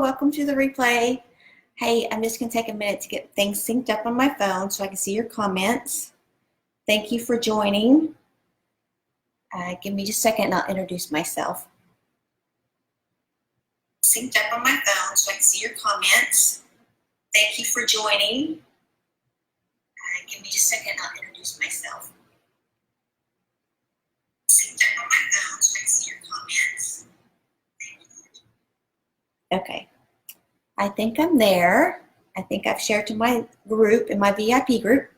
welcome to the replay. Hey, I'm just going to take a minute to get things synced up on my phone so I can see your comments. Thank you for joining. Give me just a second and I'll introduce myself. Synced up on my phone so I can see your comments. Thank you for joining. Give me just a second and I'll introduce myself. Synced up on my phone so I can see your comments. Okay, I think I'm there. I think I've shared to my group, in my VIP group.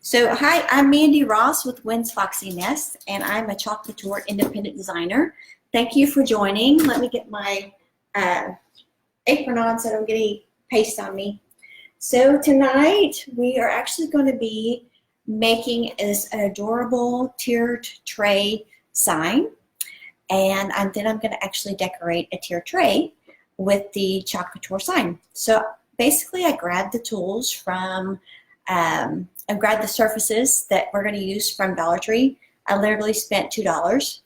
So hi, I'm Mandy Ross with Wynn's Foxy Nest, and I'm a Chalk Couture independent designer. Thank you for joining. Let me get my apron on so I don't get any paste on me. So tonight we are actually going to be making this adorable tiered tray sign, and then I'm going to actually decorate a tiered tray with the Chalk Couture sign. So basically I grabbed the tools from, I grabbed the surfaces that we're going to use from Dollar Tree. I literally spent $2.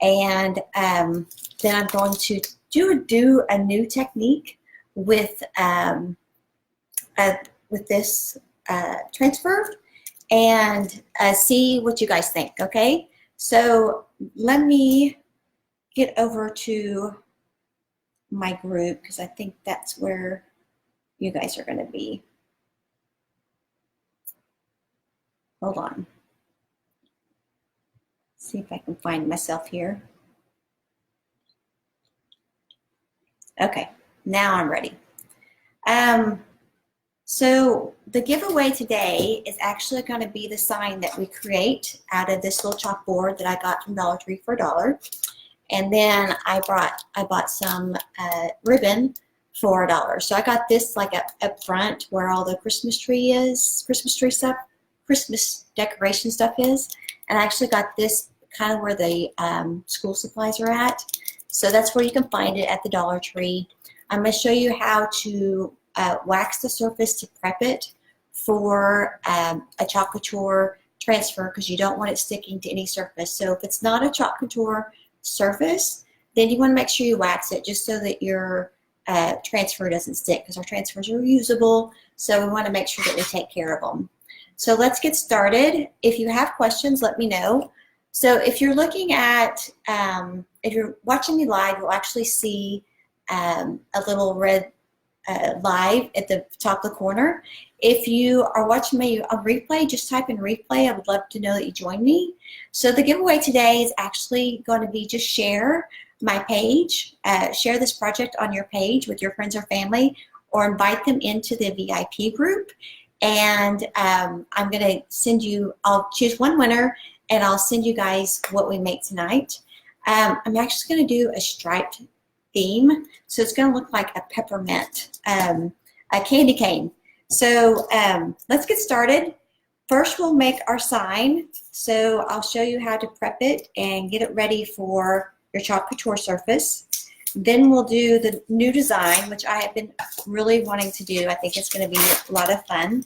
And then I'm going to do a new technique with this transfer and see what you guys think, okay? So let me get over to my group because I think that's where you guys are going to be. Hold on. See if I can find myself here. Okay, now I'm ready. So the giveaway today is actually going to be the sign that we create out of this little chalkboard that I got from Dollar Tree for $1. And then I bought some ribbon for $1. So I got this like up front where all the Christmas tree stuff, Christmas decoration stuff is. And I actually got this kind of where the school supplies are at. So that's where you can find it at the Dollar Tree. I'm going to show you how to wax the surface to prep it for a Chalk Couture transfer because you don't want it sticking to any surface. So if it's not a Chalk Couture surface, then you want to make sure you wax it just so that your transfer doesn't stick, because our transfers are reusable, so we want to make sure that we take care of them. So let's get started. If you have questions, let me know. So if you're looking at, if you're watching me live, you'll actually see a little red live at the top of the corner. If you are watching me on replay, just type in replay. I would love to know that you joined me. So the giveaway today is actually going to be just share my page, share this project on your page with your friends or family, or invite them into the VIP group. And I'm going to send you, I'll choose one winner and I'll send you guys what we make tonight. I'm actually going to do a striped theme. So it's going to look like a peppermint, a candy cane. So let's get started. First, we'll make our sign. So I'll show you how to prep it and get it ready for your Chalk Couture surface. Then we'll do the new design, which I have been really wanting to do. I think it's going to be a lot of fun.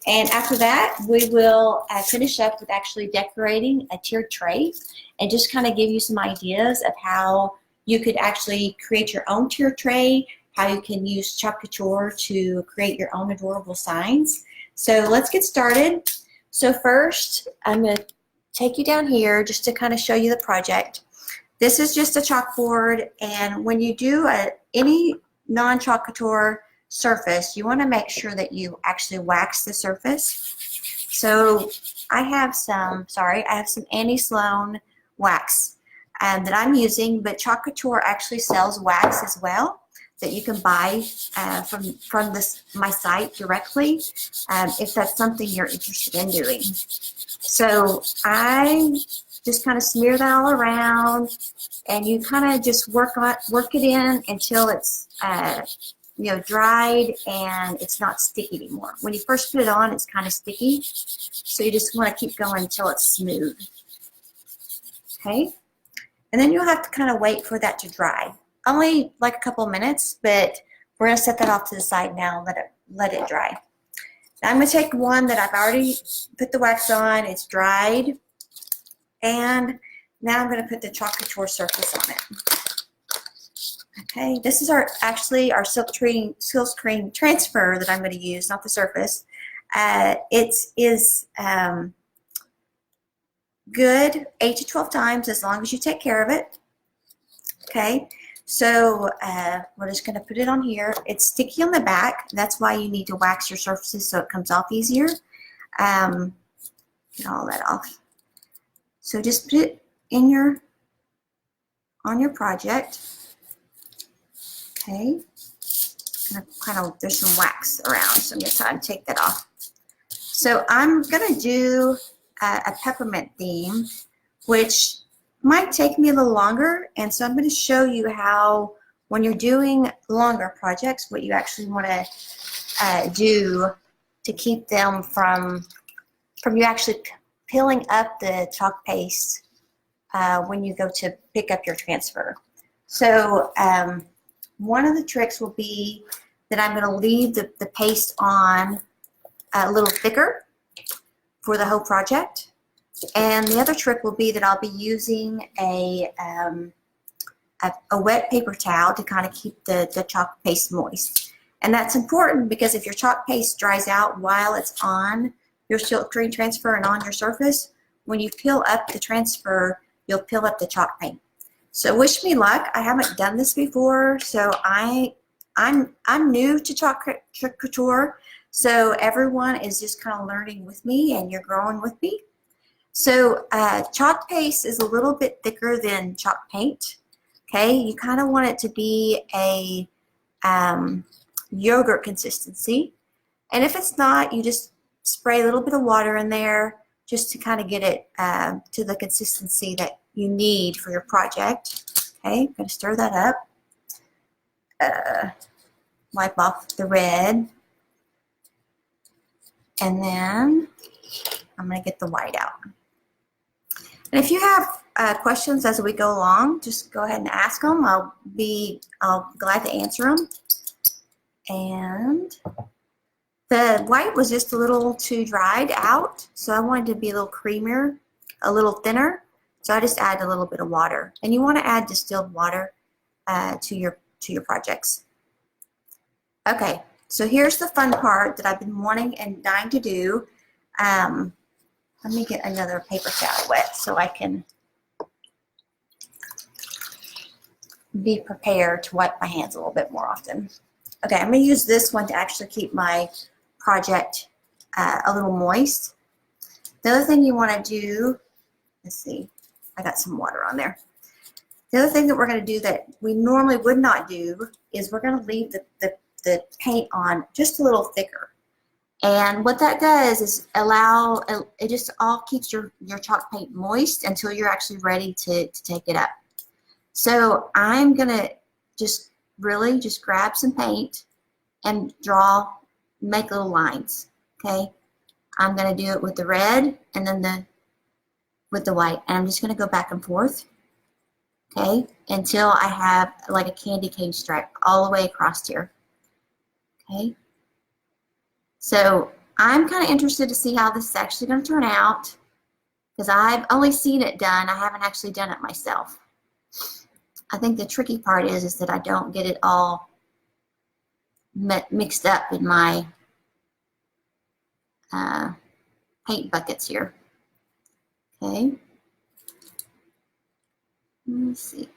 And after that, we will finish up with actually decorating a tiered tray and just kind of give you some ideas of how you could actually create your own tiered tray, how you can use Chalk Couture to create your own adorable signs. So let's get started. So first, I'm going to take you down here just to kind of show you the project. This is just a chalkboard, and when you do any non-Chalk Couture surface, you want to make sure that you actually wax the surface. So I have some Annie Sloan wax that I'm using, but Chalk Couture actually sells wax as well that you can buy from my site directly if that's something you're interested in doing. So I just kind of smear that all around, and you kind of just work it in until it's dried and it's not sticky anymore. When you first put it on, it's kind of sticky, so you just want to keep going until it's smooth. Okay, and then you'll have to kind of wait for that to dry. Only like a couple of minutes, but we're going to set that off to the side now and let it dry. Now I'm going to take one that I've already put the wax on. It's dried. And now I'm going to put the Chalk Couture surface on it. Okay, this is actually our silk screen transfer that I'm going to use, not the surface. It is good 8 to 12 times as long as you take care of it. Okay, so we're just going to put it on here. It's sticky on the back. That's why you need to wax your surfaces so it comes off easier. Get all that off. So just put it in on your project. Okay, there's some wax around, so I'm going to try and take that off. So I'm going to do a peppermint theme, which might take me a little longer, and so I'm going to show you how, when you're doing longer projects, what you actually want to do to keep them from you actually peeling up the chalk paste when you go to pick up your transfer. So one of the tricks will be that I'm going to leave the paste on a little thicker for the whole project. And the other trick will be that I'll be using a wet paper towel to kind of keep the chalk paste moist. And that's important because if your chalk paste dries out while it's on your silk screen transfer and on your surface, when you peel up the transfer, you'll peel up the chalk paint. So wish me luck. I haven't done this before, so I'm new to Chalk Couture, so everyone is just kind of learning with me, and you're growing with me. So chalk paste is a little bit thicker than chalk paint. Okay, you kind of want it to be a yogurt consistency, and if it's not, you just spray a little bit of water in there just to kind of get it to the consistency that you need for your project. Okay, I'm going to stir that up. Wipe off the red, and then I'm going to get the white out. And if you have questions as we go along, just go ahead and ask them. I'll be glad to answer them. And the white was just a little too dried out, so I wanted to be a little creamier, a little thinner. So I just added a little bit of water. And you want to add distilled water to your projects. Okay, so here's the fun part that I've been wanting and dying to do. Let me get another paper towel wet so I can be prepared to wipe my hands a little bit more often. Okay, I'm going to use this one to actually keep my project a little moist. The other thing you want to do, let's see, I got some water on there. The other thing that we're going to do that we normally would not do is we're going to leave the paint on just a little thicker. And what that does is it just all keeps your chalk paint moist until you're actually ready to take it up. So I'm going to just grab some paint and make little lines. Okay, I'm going to do it with the red and then with the white, and I'm just going to go back and forth, okay, until I have like a candy cane stripe all the way across here. Okay, so I'm kind of interested to see how this is actually going to turn out, because I've only seen it done. I haven't actually done it myself. I think the tricky part is that I don't get it all mixed up in my paint buckets here. Okay, let's see,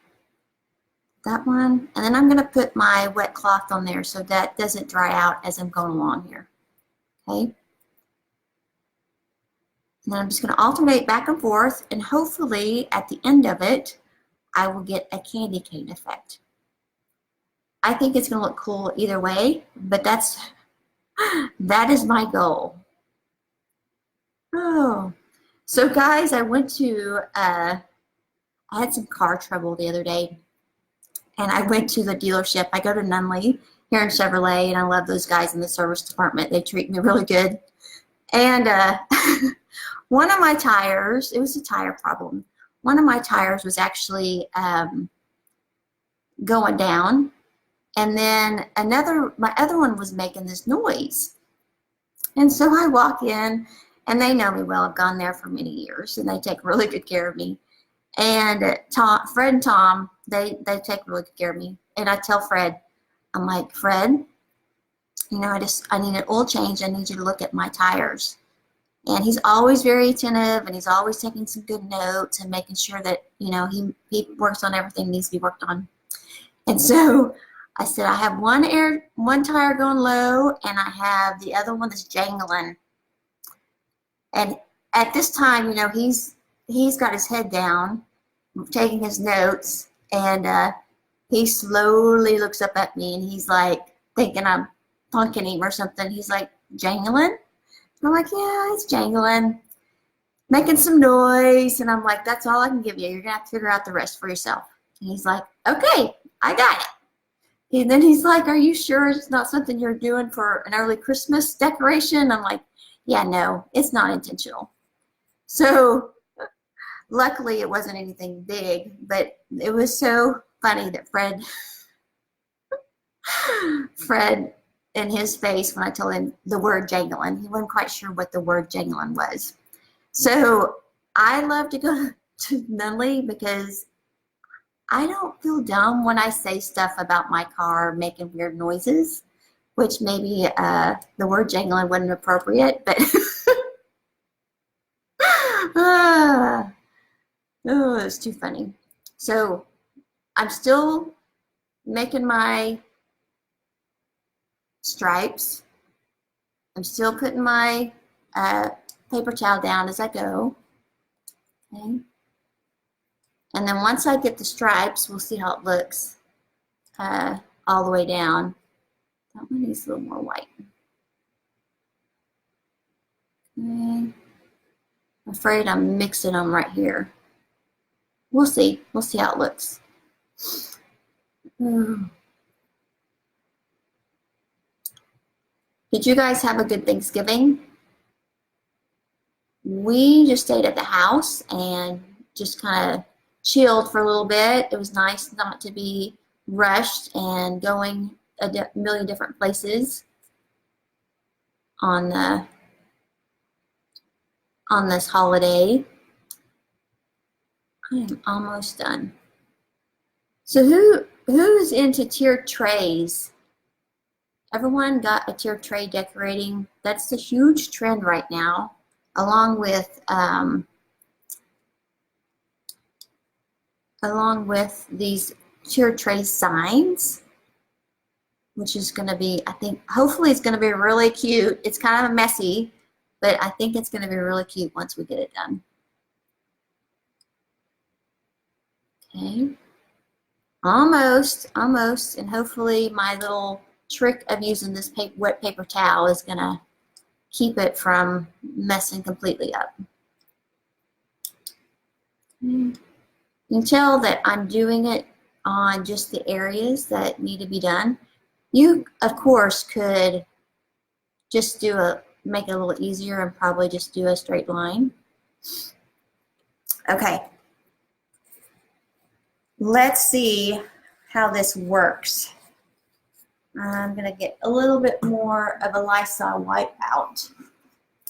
that one, and then I'm going to put my wet cloth on there so that doesn't dry out as I'm going along here. Okay, and then I'm just going to alternate back and forth, and hopefully at the end of it I will get a candy cane effect. I think it's going to look cool either way, but that is my goal. Oh, so guys, I went to I had some car trouble the other day, and I went to the dealership. I go to Nunley here in Chevrolet, and I love those guys in the service department. They treat me really good. And one of my tires, it was a tire problem. One of my tires was actually going down, and then my other one was making this noise. And so I walk in, and they know me well. I've gone there for many years, and they take really good care of me. And Fred and Tom, they take really good care of me. and I tell Fred, I'm like, Fred, you know, I need an oil change. I need you to look at my tires. And he's always very attentive, and he's always taking some good notes and making sure that, you know, he works on everything that needs to be worked on. And so I said, I have one tire going low, and I have the other one that's jangling. And at this time, you know, he's got his head down, taking his notes, and he slowly looks up at me, and he's like thinking I'm punking him or something. He's like, jangling? I'm like, yeah, it's jangling, making some noise. And I'm like, that's all I can give you. You're gonna have to figure out the rest for yourself. And he's like, okay, I got it. And then he's like, are you sure it's not something you're doing for an early Christmas decoration? I'm like, yeah, no, it's not intentional. So luckily it wasn't anything big, but it was so funny that Fred in his face when I told him the word jangling. He wasn't quite sure what the word jangling was. So I love to go to Nunley because I don't feel dumb when I say stuff about my car making weird noises, which maybe the word jangling wasn't appropriate, but oh, it's too funny. So I'm still making my stripes. I'm still putting my paper towel down as I go. Okay. And then once I get the stripes, we'll see how it looks all the way down. That one needs a little more white. Okay. I'm afraid I'm mixing them right here. We'll see. We'll see how it looks. Did you guys have a good Thanksgiving? We just stayed at the house and just kind of chilled for a little bit. It was nice not to be rushed and going a million different places on this holiday. I am almost done. So who's into tiered trays? Everyone got a tiered tray decorating. That's a huge trend right now, along with these tiered tray signs, which is going to be, I think, hopefully it's going to be really cute. It's kind of messy, but I think it's going to be really cute once we get it done. Okay, almost, and hopefully my little trick of using this wet paper towel is going to keep it from messing completely up. You can tell that I'm doing it on just the areas that need to be done. You, of course, could just make it a little easier and probably just do a straight line. Okay. Let's see how this works. I'm going to get a little bit more of a Lysol wipe out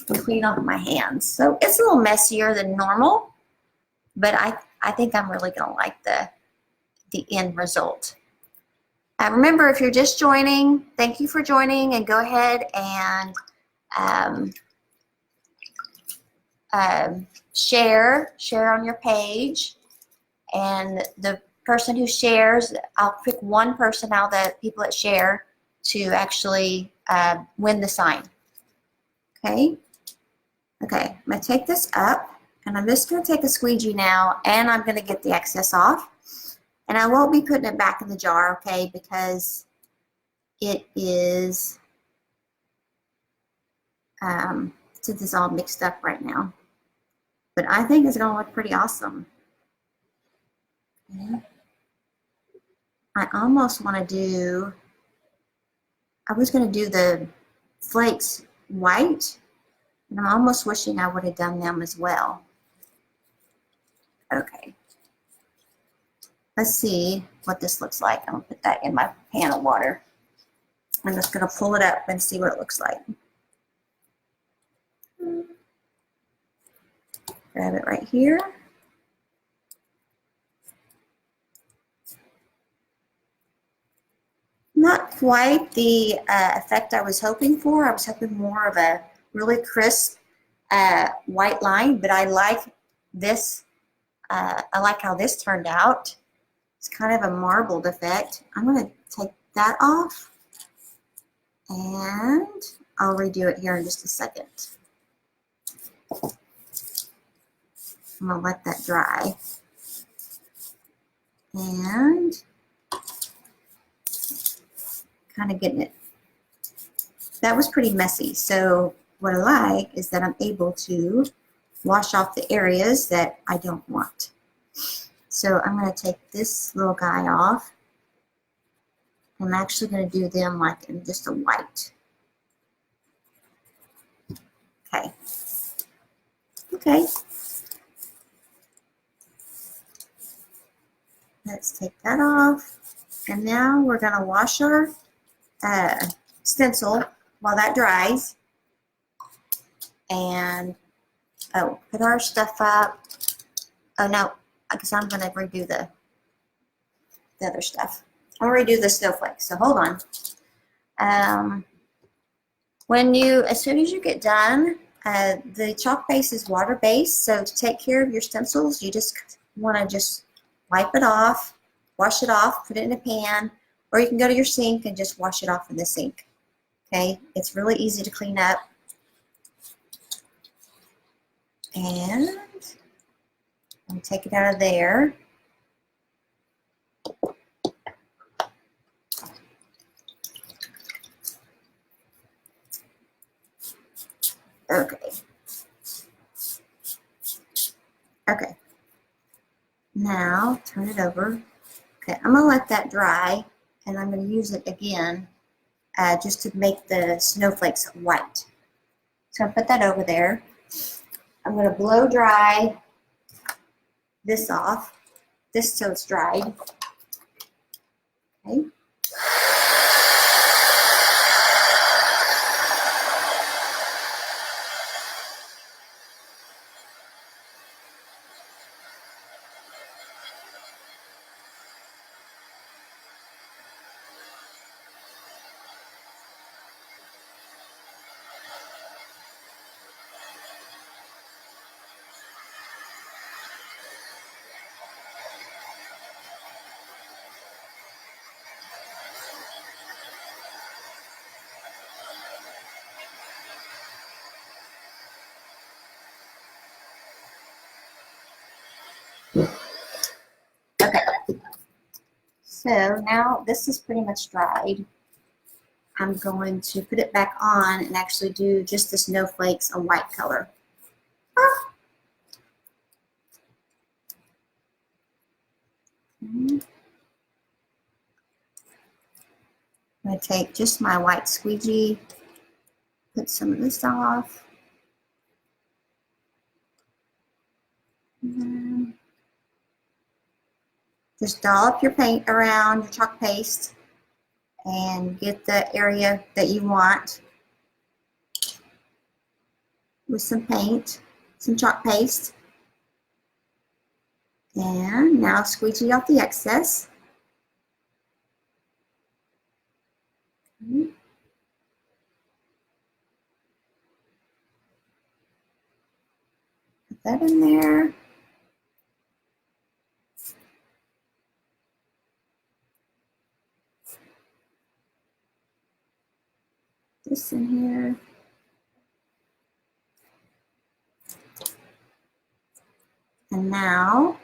and clean off my hands. So it's a little messier than normal, but I think I'm really going to like the end result. Remember, if you're just joining, thank you for joining, and go ahead and share on your page. And the person who shares, I'll pick one person out of the people that share to actually win the sign. Okay? Okay, I'm going to take this up, and I'm just going to take a squeegee now, and I'm going to get the excess off. And I won't be putting it back in the jar, okay, because it is, since it's all mixed up right now. But I think it's going to look pretty awesome. Okay. I almost want to do, I was going to do the flakes white, and I'm almost wishing I would have done them as well. Okay. Let's see what this looks like. I'm going to put that in my pan of water. I'm just going to pull it up and see what it looks like. Grab it right here. Not quite the effect I was hoping for. I was hoping more of a really crisp white line, but I like this. I like how this turned out. It's kind of a marbled effect. I'm going to take that off, and I'll redo it here in just a second. I'm going to let that dry. And kind of getting it. That was pretty messy. So what I like is that I'm able to wash off the areas that I don't want. So I'm going to take this little guy off. I'm actually going to do them like in just a white. Okay. Okay. Let's take that off. And now we're going to wash our stencil while that dries. And, put our stuff up. Oh, no, I guess I'm going to redo the other stuff. I'll redo the snowflakes, so hold on. As soon as you get done, the chalk base is water-based, so to take care of your stencils, you just want to just wipe it off, wash it off, put it in a pan, or you can go to your sink and just wash it off in the sink. Okay, it's really easy to clean up. And I'll take it out of there. Okay. Okay. Now turn it over. Okay, I'm gonna let that dry, and I'm gonna use it again just to make the snowflakes white. So I'll put that over there. I'm gonna blow dry this off, this so it's dried. Okay. Okay, so now this is pretty much dried. I'm going to put it back on and actually do just the snowflakes a white color. I'm going to take just my white squeegee, put some of this off. And then just dollop your paint around your chalk paste and get the area that you want with some paint, some chalk paste. And now squeegee off the excess. Put that in there. This in here. And now,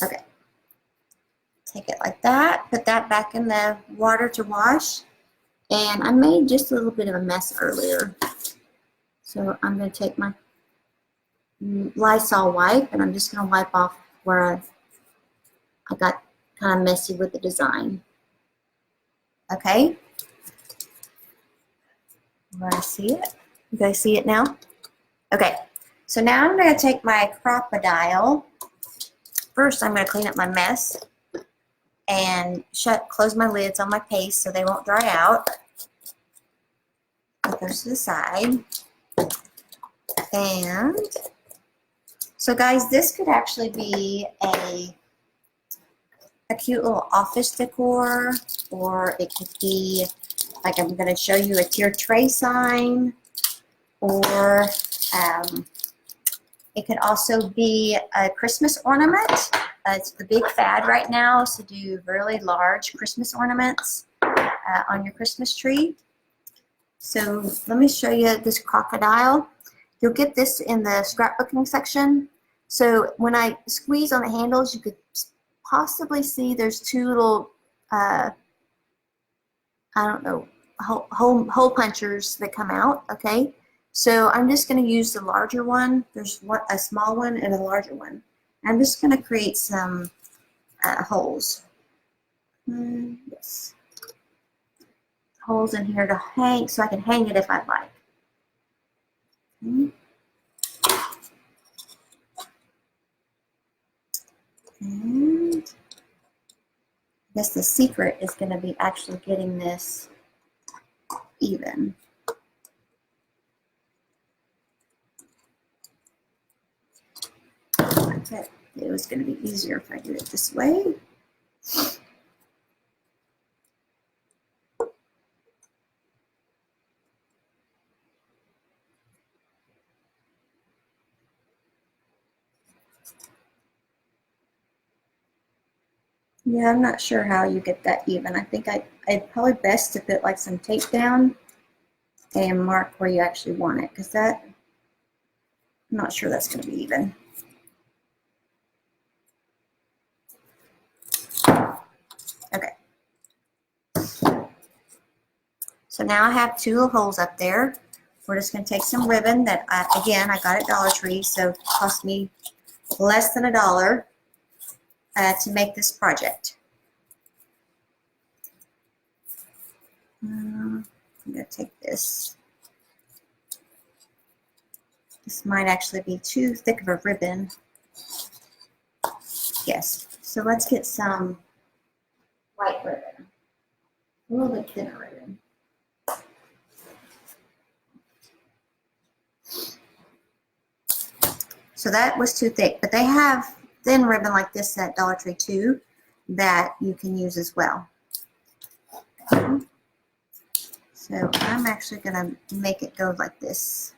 okay, take it like that, put that back in the water to wash. And I made just a little bit of a mess earlier. So I'm going to take my Lysol wipe and I'm just going to wipe off where I got kind of messy with the design. Okay. You want to see it? You guys see it now? Okay. So now I'm going to take my crocodile. First, I'm going to clean up my mess and close my lids on my paste so they won't dry out. Put those to the side. And so guys, this could actually be a cute little office decor, or it could be like I'm going to show you a tier tray sign, or it could also be a Christmas ornament. It's the big fad right now, so do really large Christmas ornaments on your Christmas tree. So let me show you this crocodile. You'll get this in the scrapbooking section. So when I squeeze on the handles, you could possibly see there's two little, I don't know, hole punchers that come out, okay? So I'm just going to use the larger one. There's a small one and a larger one. I'm just going to create some holes. Yes. Holes in here to hang, so I can hang it if I'd like. Okay. And I guess the secret is going to be actually getting this even. I bet it was going to be easier if I did it this way. Yeah, I'm not sure how you get that even. I think I'd probably best to put like some tape down and mark where you actually want it, because that, I'm not sure that's going to be even. Okay. So now I have two little holes up there. We're just going to take some ribbon that, again, I got at Dollar Tree, so it cost me less than $1 to make this project. I'm going to take this. This might actually be too thick of a ribbon. Yes, so let's get some white ribbon, a little bit thinner ribbon. So that was too thick, but they have thin ribbon like this at Dollar Tree too that you can use as well. So I'm actually going to make it go like this.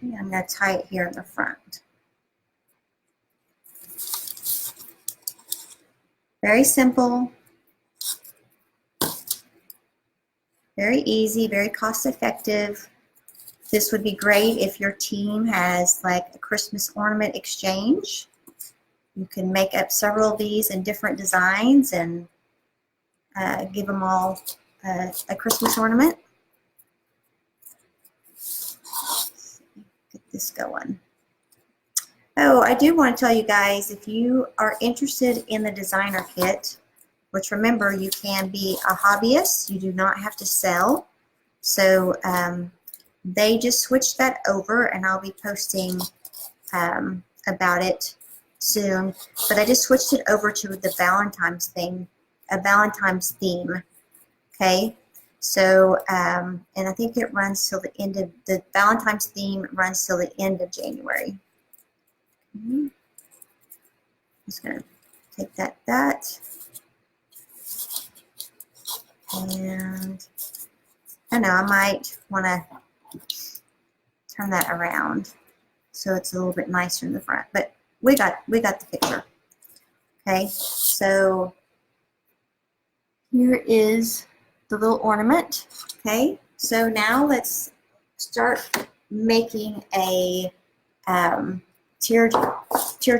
Okay, I'm going to tie it here in the front. Very simple, very easy, very cost effective. This would be great if your team has like a Christmas ornament exchange. You can make up several of these in different designs and give them all a Christmas ornament. Let's get this going. Oh, I do want to tell you guys, if you are interested in the designer kit, which remember, you can be a hobbyist, you do not have to sell. So they just switched that over, and I'll be posting about it soon. But I just switched it over to the Valentine's thing, a Valentine's theme. Okay, so and I think it runs till the end of the Valentine's theme runs till the end of January. I'm just gonna take that, and I know I might want to turn that around so it's a little bit nicer in the front, but we got the picture. Okay, so here is the little ornament. Okay, so now let's start making a tiered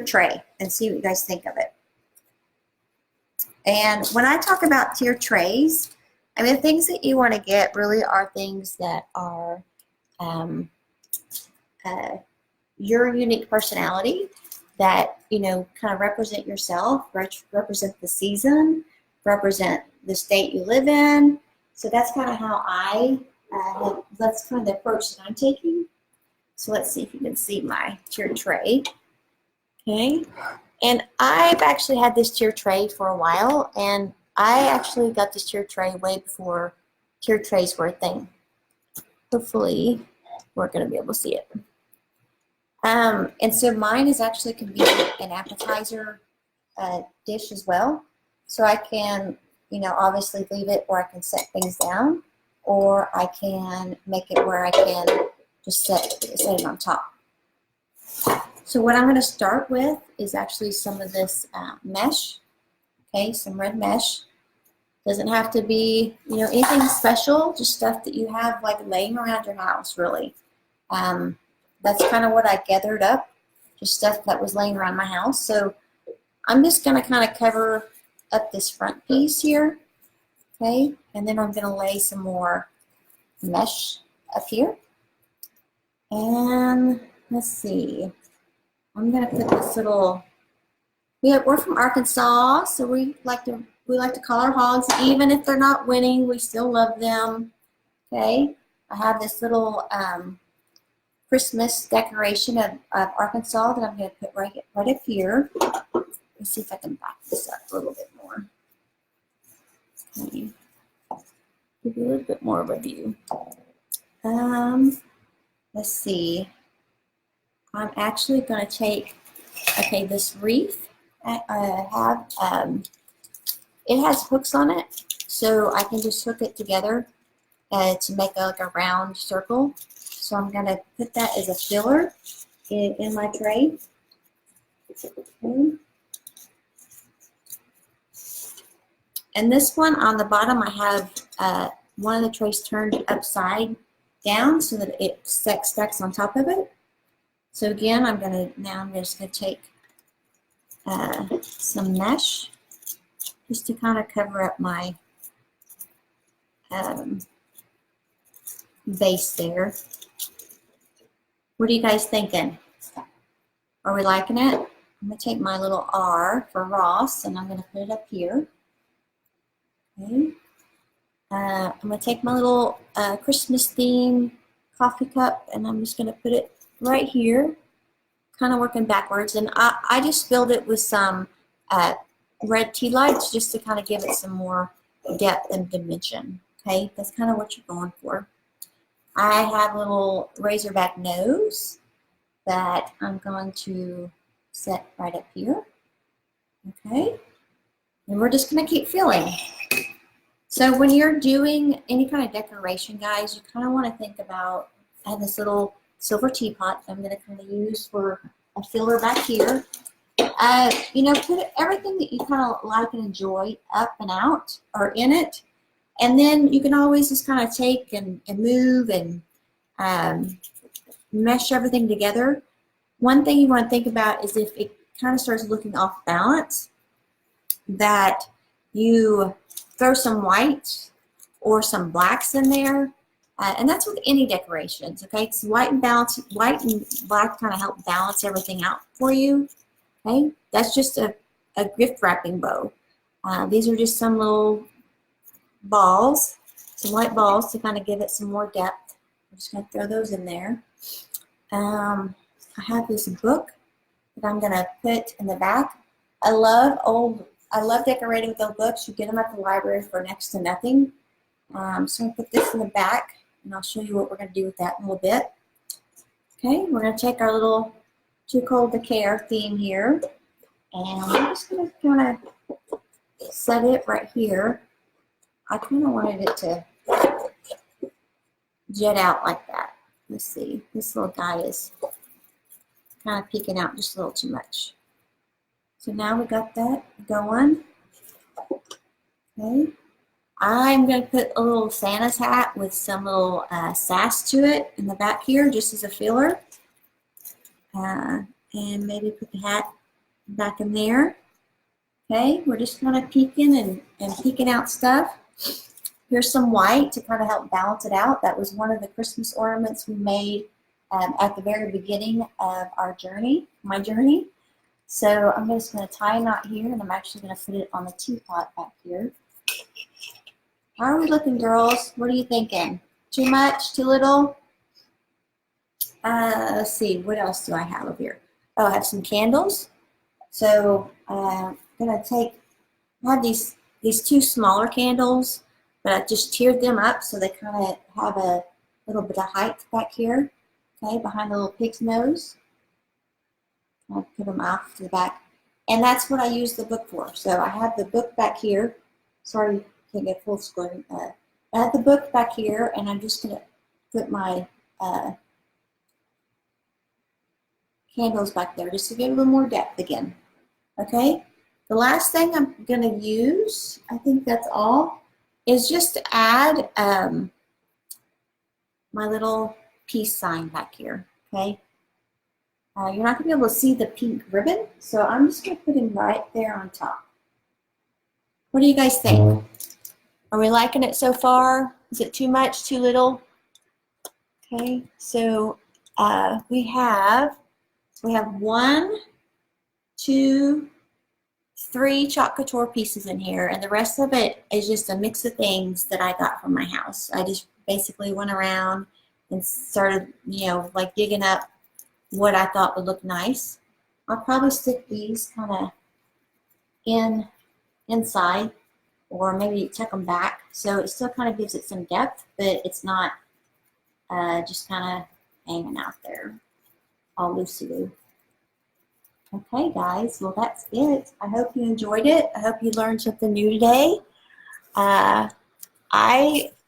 tray and see what you guys think of it. And when I talk about tiered trays, I mean, the things that you want to get really are things that are your unique personality, that, you know, kind of represent yourself, represent the season, represent the state you live in. So that's kind of how that's kind of the approach that I'm taking. So let's see if you can see my tiered tray. Okay, and I've actually had this tiered tray for a while, and I actually got this tier tray way before tier trays were a thing. Hopefully, we're going to be able to see it. And so mine is actually can be an appetizer dish as well. So I can, you know, obviously leave it where I can set things down, or I can make it where I can just set it on top. So what I'm going to start with is actually some of this mesh. Okay, some red mesh. Doesn't have to be, you know, anything special, just stuff that you have like laying around your house, really. That's kind of what I gathered up, just stuff that was laying around my house. So I'm just going to kind of cover up this front piece here, okay? And then I'm going to lay some more mesh up here. And let's see, I'm going to put this little, we're from Arkansas, so we like to call our hogs, even if they're not winning, we still love them, okay? I have this little Christmas decoration of Arkansas that I'm going to put right up here. Let's see if I can back this up a little bit more. Okay. Give you a little bit more of a view. Let's see. I'm actually going to take, okay, this wreath I have, it has hooks on it, so I can just hook it together to make like a round circle. So I'm going to put that as a filler in my tray. Okay. And this one on the bottom, I have one of the trays turned upside down so that it stacks on top of it. So again, I'm just going to take some mesh just to kind of cover up my base there. What are you guys thinking? Are we liking it? I'm going to take my little R for Ross, and I'm going to put it up here. Okay. I'm going to take my little Christmas theme coffee cup, and I'm just going to put it right here, kind of working backwards. And I just filled it with some red tea lights just to kind of give it some more depth and dimension. Okay, that's kind of what you're going for. I have a little razorback nose that I'm going to set right up here. Okay, and we're just going to keep filling. So when you're doing any kind of decoration, guys, you kind of want to think about, I have this little silver teapot I'm going to kind of use for a filler back here. You know, put everything that you kind of like and enjoy up and out or in it. And then you can always just kind of take and move and mesh everything together. One thing you want to think about is if it kind of starts looking off balance, that you throw some white or some blacks in there. And that's with any decorations, okay? Because white and black kind of help balance everything out for you, okay? That's just a gift wrapping bow. These are just some little balls, some white balls to kind of give it some more depth. I'm just going to throw those in there. I have this book that I'm going to put in the back. I love decorating with old books. You get them at the library for next to nothing. So I'm going to put this in the back, and I'll show you what we're going to do with that in a little bit. Okay, we're going to take our little Too Cold to Care theme here, and we're just going to kind of set it right here. I kind of wanted it to jet out like that. Let's see, this little guy is kind of peeking out just a little too much. So now we got that going. Okay. I'm going to put a little Santa's hat with some little sass to it in the back here, just as a filler. And maybe put the hat back in there. Okay, we're just kind of peeking and peeking out stuff. Here's some white to kind of help balance it out. That was one of the Christmas ornaments we made at the very beginning of our journey, my journey. So I'm just going to tie a knot here, and I'm actually going to put it on the teapot back here. How are we looking, girls? What are you thinking? Too much? Too little? Let's see. What else do I have over here? Oh, I have some candles. So I'm going to I have these these two smaller candles, but I just tiered them up so they kind of have a little bit of height back here, okay, behind the little pig's nose. I'll put them off to the back. And that's what I use the book for. So I have the book back here. Sorry, can't get full screen. I have the book back here, and I'm just going to put my candles back there just to get a little more depth again. Okay? The last thing I'm going to use, I think that's all, is just to add my little peace sign back here. Okay? You're not going to be able to see the pink ribbon, so I'm just going to put him right there on top. What do you guys think? Are we liking it so far? Is it too much, too little? Okay, so we have 1, 2, 3 Chalk Couture pieces in here, and the rest of it is just a mix of things that I got from my house. I just basically went around and started, you know, like digging up what I thought would look nice. I'll probably stick these kind of inside, or maybe tuck them back, so it still kind of gives it some depth, but it's not just kind of hanging out there all loosey-loo. Okay, guys, well, that's it. I hope you enjoyed it. I hope you learned something new today. I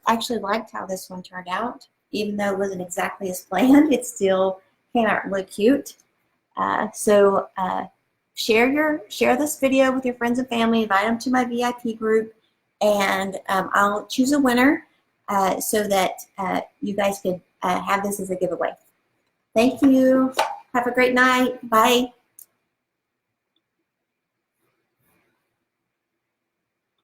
actually liked how this one turned out. Even though it wasn't exactly as planned, it still came out really cute. Share this video with your friends and family. Invite them to my VIP group, and I'll choose a winner so that you guys could have this as a giveaway. Thank you. Have a great night. Bye.